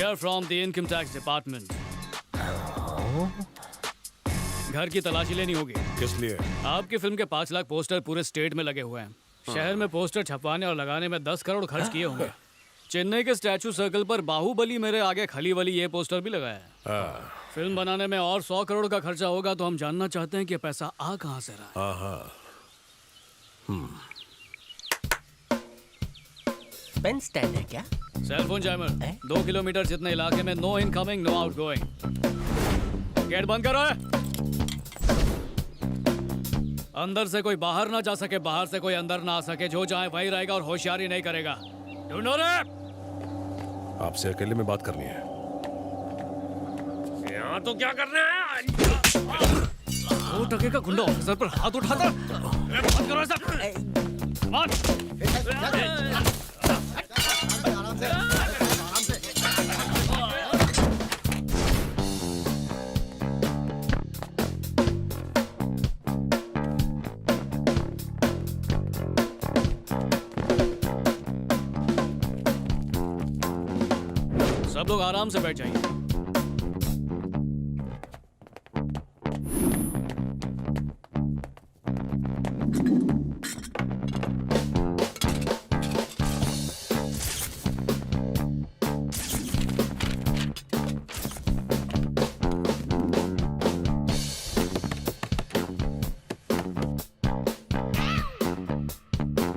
are from the income tax department. घर की तलाशी लेनी होगी। किस लिए? आपकी फिल्म के 5 लाख पोस्टर पूरे स्टेट में लगे हुए हैं। शहर में पोस्टर छपवाने और लगाने में 10 करोड़ खर्च किए होंगे। चेन्नई के स्टैचू सर्कल पर बाहुबली मेरे आगे खली वली ये पोस्टर भी लगाया है। फिल्म बनाने में और 100 करोड़ का खर्चा होगा, तो हम जानना चाहते हैं कि पैसा आ कहाँ से रहा है। पेन स्टैंड है क्या? Cell phone jammer. 2 किलोमीटर जितने इलाके में no incoming no outgoing. Gate बंद करो है। अंदर से कोई बाहर ना जा सके, बाहर से कोई अंदर ना आ सके। जो चाहे वही रहेगा और होशियारी नहीं करेगा। ढूंढो रे। आपसे अकेले में बात करनी है। यहाँ तो क्या करना है? 2 टके का गुंडा ऑफिसर पर हाथ उठाता। बंद करो ऐसा। सब लोग आराम से बैठ जाइए।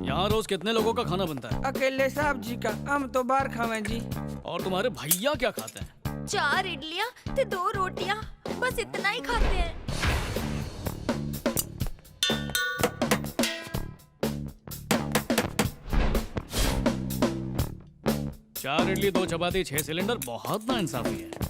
यहाँ रोज कितने लोगों का खाना बनता है? अकेले साहब जी का। हम तो बाहर खावे जी। और तुम्हारे भैया क्या खाते हैं? 4 इडलियाँ ते 2 रोटियाँ, बस इतना ही खाते हैं। चार इडली 2 चपाती 6 सिलेंडर, बहुत ना इंसाफी है।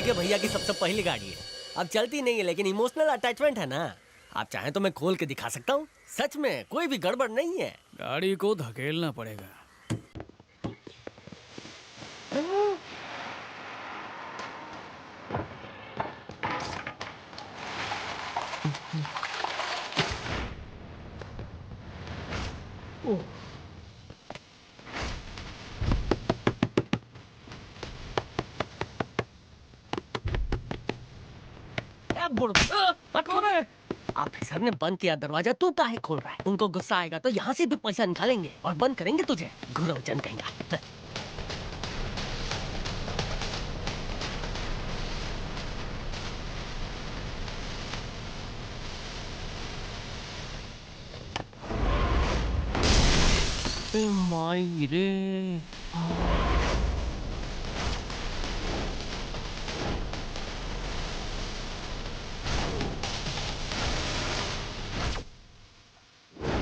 के भैया की सबसे पहली गाड़ी है। अब चलती नहीं है, लेकिन इमोशनल अटैचमेंट है ना। आप चाहें तो मैं खोल के दिखा सकता हूँ। सच में कोई भी गड़बड़ नहीं है। गाड़ी को धकेलना पड़ेगा। ऑफिसर ने बंद किया दरवाजा, तू काहे खोल रहा है? उनको गुस्सा आएगा तो यहाँ से भी पैसा निकालेंगे और बंद करेंगे तुझे। गुरवचन कहेगा। माई रे।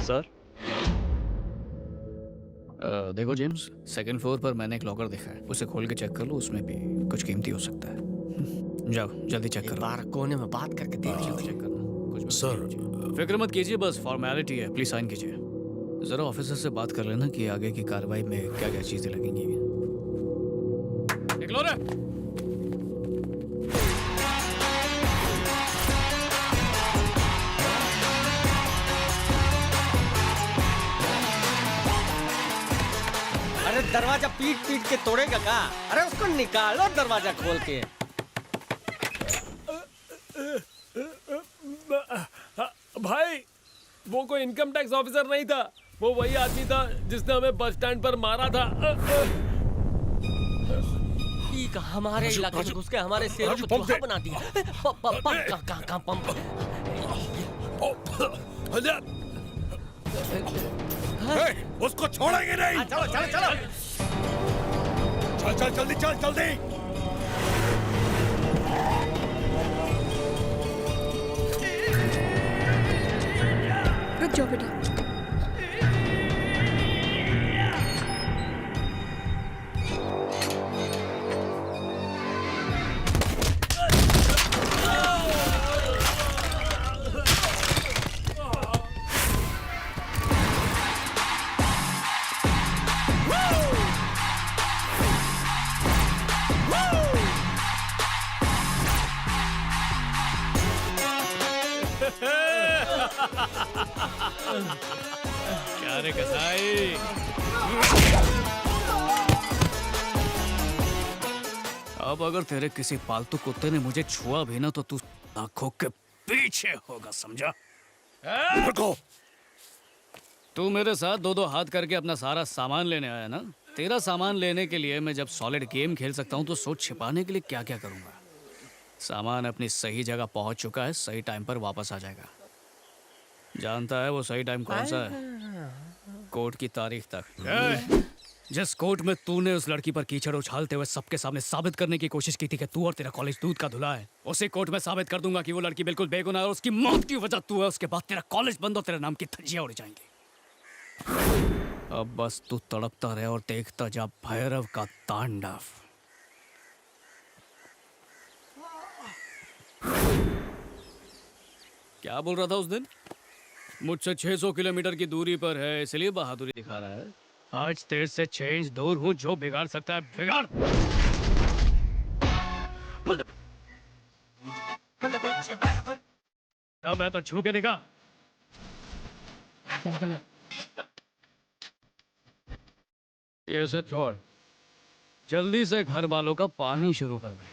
सर देखो जेम्स, 2nd फ्लोर पर मैंने एक लॉकर देखा है। उसे खोल के चेक कर लो, उसमें भी कुछ कीमती हो सकता है। जाओ जल्दी चेक करो। बार कोने में बात करके देख लो। चेक करना कुछ सर फिक्र मत कीजिए, बस फॉर्मेलिटी है। प्लीज साइन कीजिए। जरा ऑफिसर से बात कर लेना कि आगे की कार्रवाई में क्या क्या चीजें लगेंगी। निकलो रे। अरे दरवाजा पीट पीट के तोड़ेगा का? अरे उसको निकालो दरवाजा खोल के। भाई वो कोई इनकम टैक्स ऑफिसर नहीं था, वो वही आदमी था जिसने हमें बस स्टैंड पर मारा था। ये का हमारे राजू, इलाके में राजू, घुस के हमारे शेरों राजू, को पंप चूहा दे। बना दिया। पंप कहाँ पंप? उसको छोड़ेंगे नहीं। चलो चलो चलो। चल चल जल्दी चल जल्दी। रुक जाओ बेटा। क्या रे कसाई, अब अगर तेरे किसी पालतू कुत्ते ने मुझे छुआ भी ना तो तू आंखों के पीछे होगा, समझा? रुको। तू मेरे साथ दो दो हाथ करके अपना सारा सामान लेने आया ना। तेरा सामान लेने के लिए मैं जब सॉलिड गेम खेल सकता हूँ तो सोच छिपाने के लिए क्या क्या करूँगा। सामान अपनी सही जगह पहुँच चुका है, सही टाइम पर वापस आ जाएगा। जानता है वो सही टाइम कौन सा है? कोर्ट की तारीख तक। जिस कोर्ट में तूने उस लड़की पर कीचड़ उछालते हुए सबके सामने साबित करने की कोशिश की थी कि तू और तेरा कॉलेज दूध का धुला है, उसी कोर्ट में साबित कर दूंगा कि वो लड़की बिल्कुल बेगुनाह है और उसकी मौत की वजह तू है। उसके बाद तेरा कॉलेज बंद और तेरे नाम की धज्जियां उड़ जाएंगी। अब बस तू तड़पता रहे और देखता जा भैरव का तांडव। क्या बोल रहा था उस दिन? मुझसे 600 किलोमीटर की दूरी पर है इसलिए बहादुरी दिखा रहा है। आज तेरे से 6 इंच दूर हूँ, जो बिगाड़ सकता है बिगाड़। अब है तो छू के दिखा। ये से छोड़, जल्दी से घर वालों का पानी शुरू कर दे।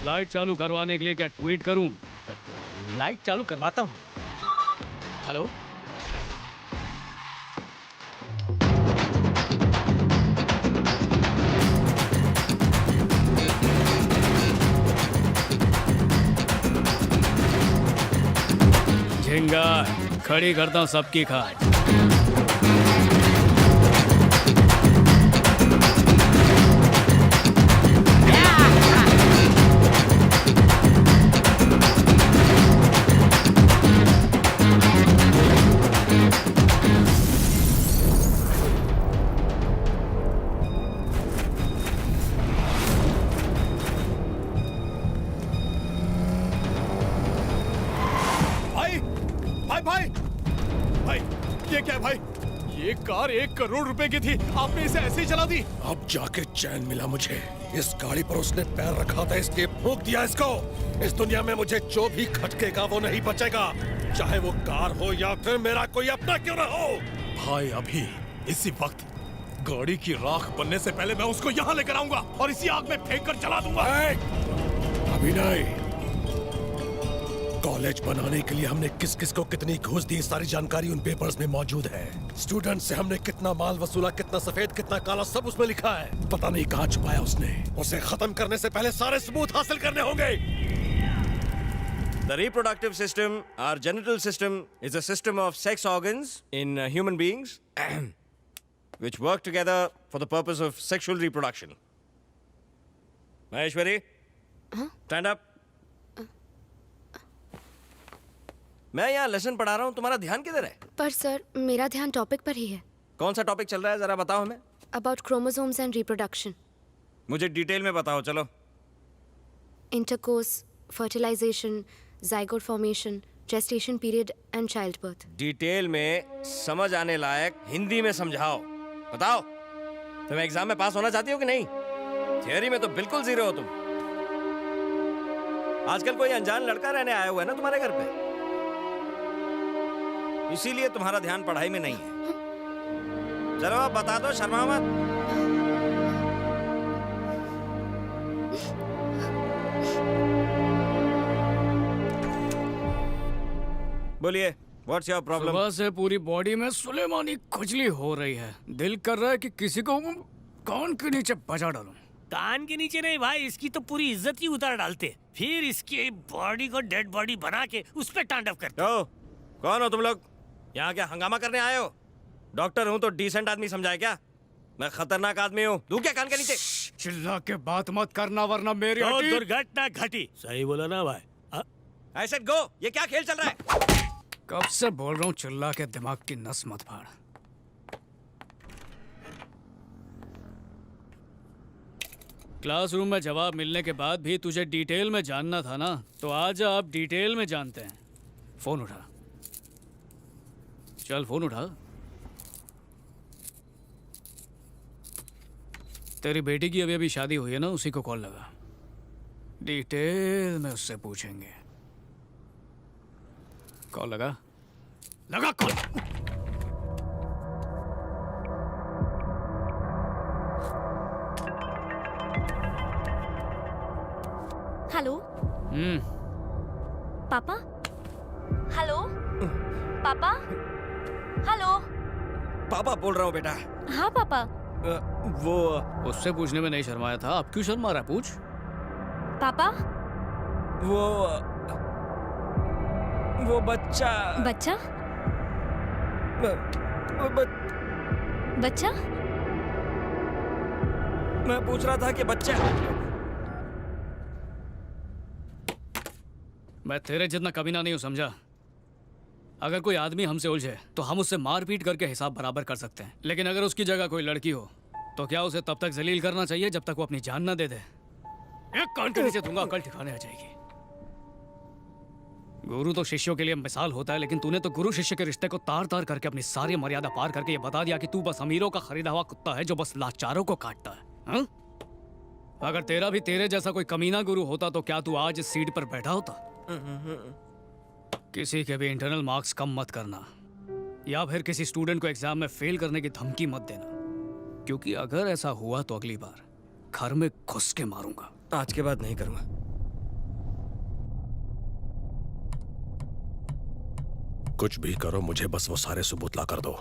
लाइट चालू करवाने के लिए क्या ट्वीट करूं? लाइट चालू करवाता हूँ। हेलो। झिंगा खड़ी करता हूँ सबकी खाट। भाई भाई, ये क्या है भाई? ये कार 1 करोड़ रुपए की थी, आपने इसे ऐसे ही चला दी? अब जाके चैन मिला मुझे। इस गाड़ी पर उसने पैर रखा था इसलिए फूंक दिया इसको। इस दुनिया में मुझे जो भी खटकेगा वो नहीं बचेगा, चाहे वो कार हो या फिर मेरा कोई अपना क्यों ना हो। भाई अभी इसी वक्त गाड़ी की राख बनने से पहले मैं उसको यहाँ लेकर आऊंगा और इसी आग में फेंक कर जला दूंगा। अभी नहीं। कॉलेज बनाने के लिए हमने किस किस को कितनी घूस दी, सारी जानकारी उन पेपर्स में मौजूद है। स्टूडेंट से हमने कितना माल वसूला, कितना सफेद कितना काला, सब उसमें लिखा है। पता नहीं कहाँ छुपाया उसने। उसे खत्म करने से पहले सारे सबूत हासिल करने होंगे। The reproductive system, our genital system, is a system of sex organs in human beings which work together for the purpose of sexual reproduction. Maheshwari, stand up. मैं यहाँ लेसन पढ़ा रहा हूँ, तुम्हारा ध्यान किधर है? पर सर मेरा ध्यान टॉपिक पर ही है। कौन सा टॉपिक चल रहा है जरा बताओ हमें। About chromosomes and reproduction. मुझे डिटेल में बताओ चलो। Intercourse, fertilization, zygote formation, gestation period and childbirth. Detail में समझ आने लायक हिंदी में समझाओ। बताओ तुम एग्जाम में पास होना चाहती हो कि नहीं? थियरी में तो बिल्कुल जीरो हो तुम। आजकल कोई अनजान लड़का रहने आया हुआ है ना तुम्हारे घर पे, इसीलिए तुम्हारा ध्यान पढ़ाई में नहीं है। चलो अब बता दो, शर्मा मत। बोलिए, व्हाट्स योर प्रॉब्लम? सुबह से पूरी बॉडी में सुलेमानी खुजली हो रही है। दिल कर रहा है कि किसी को कान के नीचे बजा डालूं। कान के नीचे नहीं भाई, इसकी तो पूरी इज्जत ही उतार डालते, फिर इसकी बॉडी को डेड बॉडी बना के उस पे तांडव करते। ओ, कौन हो तुम लोग? यहाँ क्या हंगामा करने आए हो? डॉक्टर हूँ तो डिसेंट आदमी समझाए क्या? मैं खतरनाक आदमी हूँ। दूं क्या कान के नीचे? चिल्ला के बात मत करना वरना मेरी तो हड्डी- दुर्घटना घटी। सही बोला ना भाई? I said go! ये क्या खेल चल रहा है? कब से बोल रहा हूँ चिल्ला के दिमाग की नस मत फाड़। क्लासरूम में जवाब मिलने के बाद भी तुझे डिटेल में जानना था ना, तो आज आप डिटेल में जानते हैं। फोन उठा, चल फोन उठा। तेरी बेटी की अभी अभी शादी हुई है ना, उसी को कॉल लगा। डिटेल में उससे पूछेंगे। कॉल लगा, लगा कॉल। हेलो पापा। हेलो पापा। हेलो। पापा बोल रहा हूँ बेटा। हाँ पापा। वो उससे पूछने में नहीं शर्माया था, अब क्यों शर्मा रहा है? पूछ। पापा। वो बच्चा बच्चा बच्चा मैं पूछ रहा था कि बच्चा। मैं तेरे जितना कमीना नहीं हूं, समझा? अगर कोई आदमी हमसे उलझे तो हम उससे मारपीट करके हिसाब बराबर कर सकते हैं, लेकिन अगर उसकी जगह कोई लड़की हो तो क्या उसे तब तक जलील करना चाहिए जब तक वो अपनी जान ना दे दे। एक कान के नीचे दूंगा, कल ठिकाने आ जाएगी। गुरु तो शिष्यों के लिए मिसाल होता है, लेकिन तूने तो गुरु शिष्य के रिश्ते को तार तार करके अपनी सारी मर्यादा पार करके ये बता दिया कि तू बस अमीरों का खरीदा हुआ कुत्ता है जो बस लाचारों को काटता है। हाँ? अगर तेरा भी तेरे जैसा कोई कमीना गुरु होता तो क्या तू आज इस सीट पर बैठा होता? किसी के भी इंटरनल मार्क्स कम मत करना, या फिर किसी स्टूडेंट को एग्जाम में फेल करने की धमकी मत देना, क्योंकि अगर ऐसा हुआ तो अगली बार घर में घुस के मारूंगा। आज के बाद नहीं करूंगा। कुछ भी करो, मुझे बस वो सारे सबूत ला कर दो।